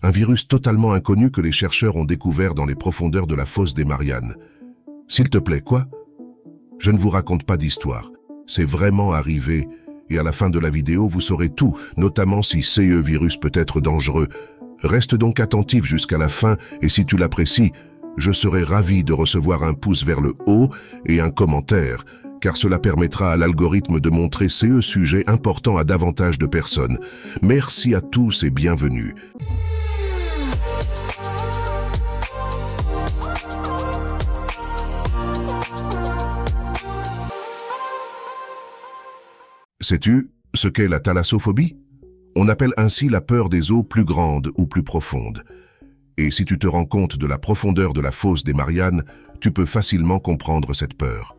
Un virus totalement inconnu que les chercheurs ont découvert dans les profondeurs de la fosse des Mariannes. S'il te plaît, quoi? Je ne vous raconte pas d'histoire. C'est vraiment arrivé. Et à la fin de la vidéo, vous saurez tout, notamment si ce virus peut être dangereux. Reste donc attentif jusqu'à la fin et si tu l'apprécies, je serai ravi de recevoir un pouce vers le haut et un commentaire, car cela permettra à l'algorithme de montrer ce sujet important à davantage de personnes. Merci à tous et bienvenue. Sais-tu ce qu'est la thalassophobie? On appelle ainsi la peur des eaux plus grandes ou plus profondes. Et si tu te rends compte de la profondeur de la fosse des Mariannes, tu peux facilement comprendre cette peur.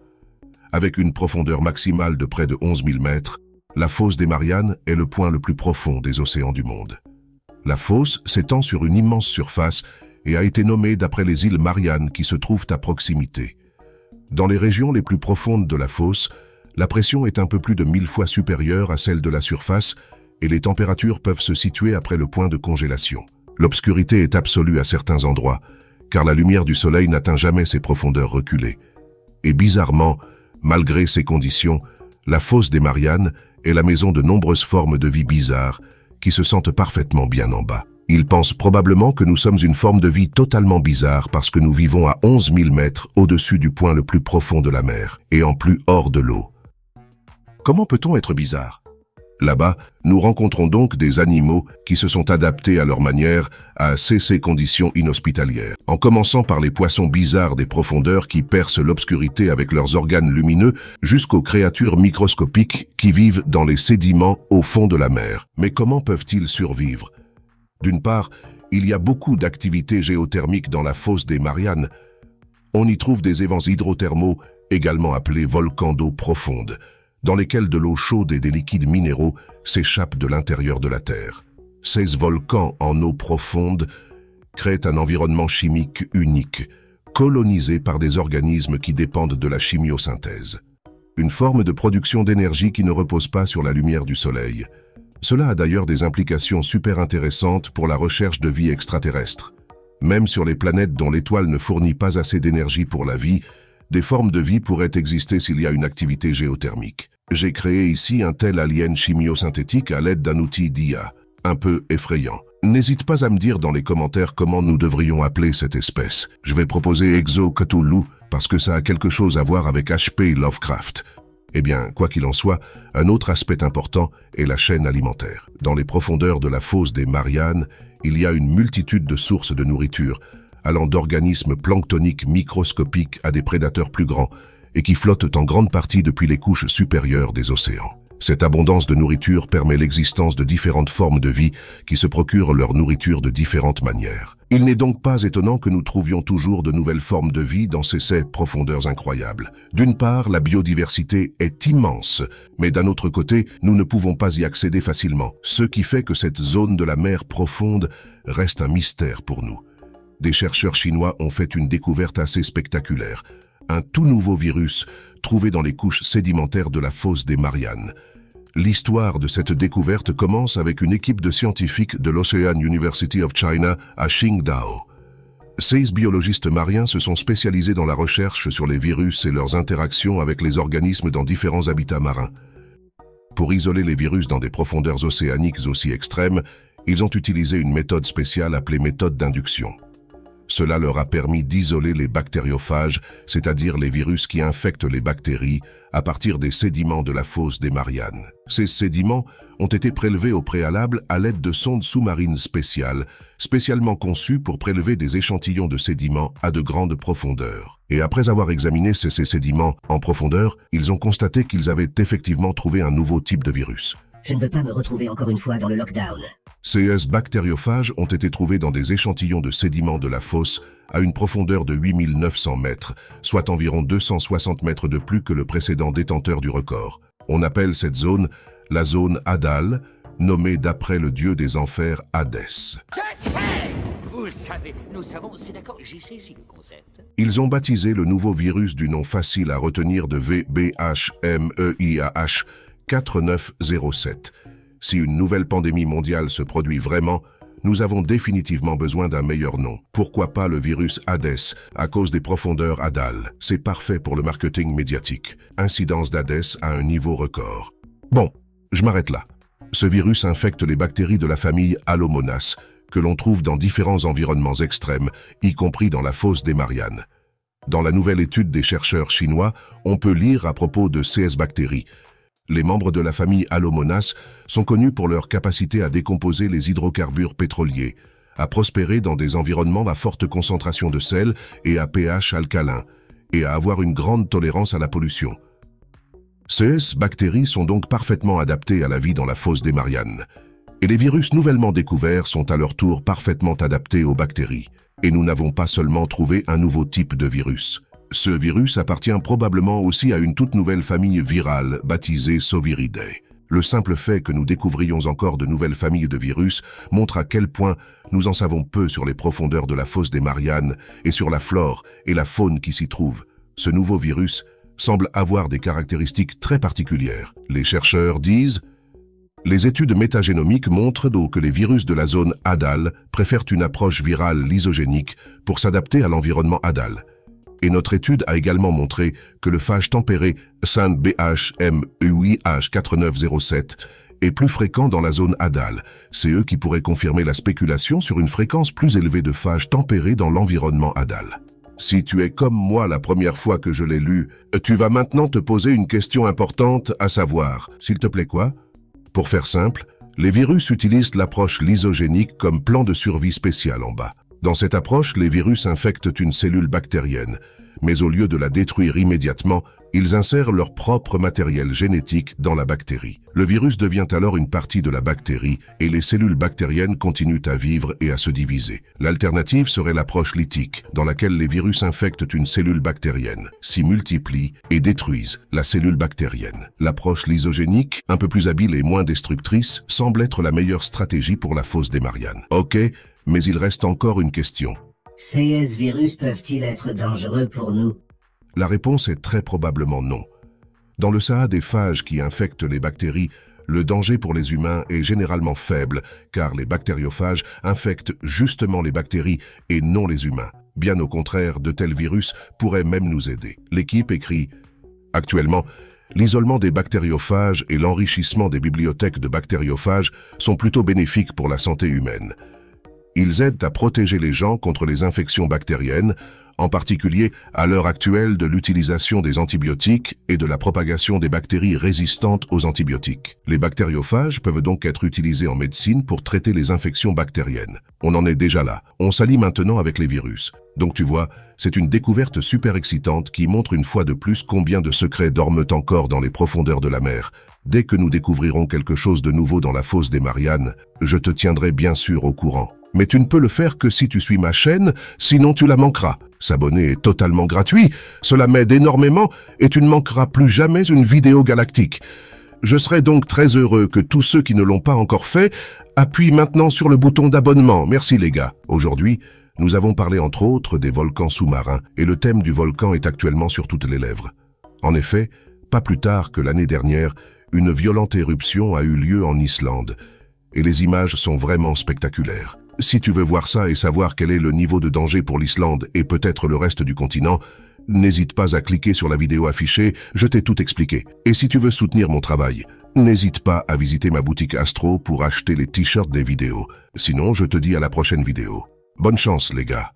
Avec une profondeur maximale de près de 11 000 mètres, la fosse des Mariannes est le point le plus profond des océans du monde. La fosse s'étend sur une immense surface et a été nommée d'après les îles Mariannes qui se trouvent à proximité. Dans les régions les plus profondes de la fosse, la pression est un peu plus de 1000 fois supérieure à celle de la surface et les températures peuvent se situer après le point de congélation. L'obscurité est absolue à certains endroits, car la lumière du soleil n'atteint jamais ces profondeurs reculées. Et bizarrement, malgré ces conditions, la fosse des Mariannes est la maison de nombreuses formes de vie bizarres qui se sentent parfaitement bien en bas. Ils pensent probablement que nous sommes une forme de vie totalement bizarre parce que nous vivons à 11 000 mètres au-dessus du point le plus profond de la mer et en plus hors de l'eau. Comment peut-on être bizarre? Là-bas, nous rencontrons donc des animaux qui se sont adaptés à leur manière à ces conditions inhospitalières. En commençant par les poissons bizarres des profondeurs qui percent l'obscurité avec leurs organes lumineux, jusqu'aux créatures microscopiques qui vivent dans les sédiments au fond de la mer. Mais comment peuvent-ils survivre? D'une part, il y a beaucoup d'activités géothermiques dans la fosse des Mariannes. On y trouve des évents hydrothermaux, également appelés volcans d'eau profonde, dans lesquels de l'eau chaude et des liquides minéraux s'échappent de l'intérieur de la Terre. Ces volcans en eau profonde créent un environnement chimique unique, colonisé par des organismes qui dépendent de la chimiosynthèse. Une forme de production d'énergie qui ne repose pas sur la lumière du soleil. Cela a d'ailleurs des implications super intéressantes pour la recherche de vie extraterrestre. Même sur les planètes dont l'étoile ne fournit pas assez d'énergie pour la vie, des formes de vie pourraient exister s'il y a une activité géothermique. J'ai créé ici un tel alien chimiosynthétique à l'aide d'un outil d'IA, un peu effrayant. N'hésite pas à me dire dans les commentaires comment nous devrions appeler cette espèce. Je vais proposer Exo Cthulhu parce que ça a quelque chose à voir avec H.P. Lovecraft. Eh bien, quoi qu'il en soit, un autre aspect important est la chaîne alimentaire. Dans les profondeurs de la fosse des Mariannes, il y a une multitude de sources de nourriture, allant d'organismes planctoniques microscopiques à des prédateurs plus grands, et qui flottent en grande partie depuis les couches supérieures des océans. Cette abondance de nourriture permet l'existence de différentes formes de vie qui se procurent leur nourriture de différentes manières. Il n'est donc pas étonnant que nous trouvions toujours de nouvelles formes de vie dans ces profondeurs incroyables. D'une part, la biodiversité est immense, mais d'un autre côté, nous ne pouvons pas y accéder facilement, ce qui fait que cette zone de la mer profonde reste un mystère pour nous. Des chercheurs chinois ont fait une découverte assez spectaculaire. Un tout nouveau virus trouvé dans les couches sédimentaires de la fosse des Mariannes. L'histoire de cette découverte commence avec une équipe de scientifiques de l'Ocean University of China à Qingdao. Ces biologistes marins se sont spécialisés dans la recherche sur les virus et leurs interactions avec les organismes dans différents habitats marins. Pour isoler les virus dans des profondeurs océaniques aussi extrêmes, ils ont utilisé une méthode spéciale appelée méthode d'induction. Cela leur a permis d'isoler les bactériophages, c'est-à-dire les virus qui infectent les bactéries, à partir des sédiments de la fosse des Mariannes. Ces sédiments ont été prélevés au préalable à l'aide de sondes sous-marines spéciales, spécialement conçues pour prélever des échantillons de sédiments à de grandes profondeurs. Et après avoir examiné ces sédiments en profondeur, ils ont constaté qu'ils avaient effectivement trouvé un nouveau type de virus. Je ne veux pas me retrouver encore une fois dans le lockdown. Ces bactériophages ont été trouvés dans des échantillons de sédiments de la fosse à une profondeur de 8900 mètres, soit environ 260 mètres de plus que le précédent détenteur du record. On appelle cette zone la zone Hadal, nommée d'après le dieu des enfers Hadès. Vous le savez, nous savons, c'est d'accord, j'ai saisi le concept. Ils ont baptisé le nouveau virus du nom facile à retenir de VBHMEIAH 4907. Si une nouvelle pandémie mondiale se produit vraiment, nous avons définitivement besoin d'un meilleur nom. Pourquoi pas le virus Hades, à cause des profondeurs Hadal? C'est parfait pour le marketing médiatique. Incidence d'Hades à un niveau record. Bon, je m'arrête là. Ce virus infecte les bactéries de la famille Halomonas, que l'on trouve dans différents environnements extrêmes, y compris dans la fosse des Mariannes. Dans la nouvelle étude des chercheurs chinois, on peut lire à propos de CS bactéries. Les membres de la famille Halomonas sont connus pour leur capacité à décomposer les hydrocarbures pétroliers, à prospérer dans des environnements à forte concentration de sel et à pH alcalin, et à avoir une grande tolérance à la pollution. Ces bactéries sont donc parfaitement adaptées à la vie dans la fosse des Mariannes. Et les virus nouvellement découverts sont à leur tour parfaitement adaptés aux bactéries. Et nous n'avons pas seulement trouvé un nouveau type de virus. Ce virus appartient probablement aussi à une toute nouvelle famille virale baptisée Soviridae. Le simple fait que nous découvrions encore de nouvelles familles de virus montre à quel point nous en savons peu sur les profondeurs de la fosse des Mariannes et sur la flore et la faune qui s'y trouvent. Ce nouveau virus semble avoir des caractéristiques très particulières. Les chercheurs disent: les études métagénomiques montrent donc que les virus de la zone Hadal préfèrent une approche virale lysogénique pour s'adapter à l'environnement Hadal. Et notre étude a également montré que le phage tempéré SANBHMUIH4907 est plus fréquent dans la zone Hadal. C'est eux qui pourraient confirmer la spéculation sur une fréquence plus élevée de phage tempéré dans l'environnement Hadal. Si tu es comme moi la première fois que je l'ai lu, tu vas maintenant te poser une question importante, à savoir, s'il te plaît quoi? Pour faire simple, les virus utilisent l'approche lysogénique comme plan de survie spécial en bas. Dans cette approche, les virus infectent une cellule bactérienne, mais au lieu de la détruire immédiatement, ils insèrent leur propre matériel génétique dans la bactérie. Le virus devient alors une partie de la bactérie et les cellules bactériennes continuent à vivre et à se diviser. L'alternative serait l'approche lytique, dans laquelle les virus infectent une cellule bactérienne, s'y multiplient et détruisent la cellule bactérienne. L'approche lysogénique, un peu plus habile et moins destructrice, semble être la meilleure stratégie pour la fosse des Mariannes. Ok, mais il reste encore une question. Ces virus peuvent-ils être dangereux pour nous? La réponse est très probablement non. Dans le SAA des phages qui infectent les bactéries, le danger pour les humains est généralement faible, car les bactériophages infectent justement les bactéries et non les humains. Bien au contraire, de tels virus pourraient même nous aider. L'équipe écrit: actuellement, l'isolement des bactériophages et l'enrichissement des bibliothèques de bactériophages sont plutôt bénéfiques pour la santé humaine. Ils aident à protéger les gens contre les infections bactériennes, en particulier à l'heure actuelle de l'utilisation des antibiotiques et de la propagation des bactéries résistantes aux antibiotiques. Les bactériophages peuvent donc être utilisés en médecine pour traiter les infections bactériennes. On en est déjà là. On s'allie maintenant avec les virus. Donc tu vois, c'est une découverte super excitante qui montre une fois de plus combien de secrets dorment encore dans les profondeurs de la mer. Dès que nous découvrirons quelque chose de nouveau dans la fosse des Mariannes, je te tiendrai bien sûr au courant. Mais tu ne peux le faire que si tu suis ma chaîne, sinon tu la manqueras. S'abonner est totalement gratuit, cela m'aide énormément et tu ne manqueras plus jamais une vidéo galactique. Je serai donc très heureux que tous ceux qui ne l'ont pas encore fait appuient maintenant sur le bouton d'abonnement. Merci les gars. Aujourd'hui, nous avons parlé entre autres des volcans sous-marins et le thème du volcan est actuellement sur toutes les lèvres. En effet, pas plus tard que l'année dernière, une violente éruption a eu lieu en Islande et les images sont vraiment spectaculaires. Si tu veux voir ça et savoir quel est le niveau de danger pour l'Islande et peut-être le reste du continent, n'hésite pas à cliquer sur la vidéo affichée, je t'ai tout expliqué. Et si tu veux soutenir mon travail, n'hésite pas à visiter ma boutique Astro pour acheter les t-shirts des vidéos. Sinon, je te dis à la prochaine vidéo. Bonne chance les gars.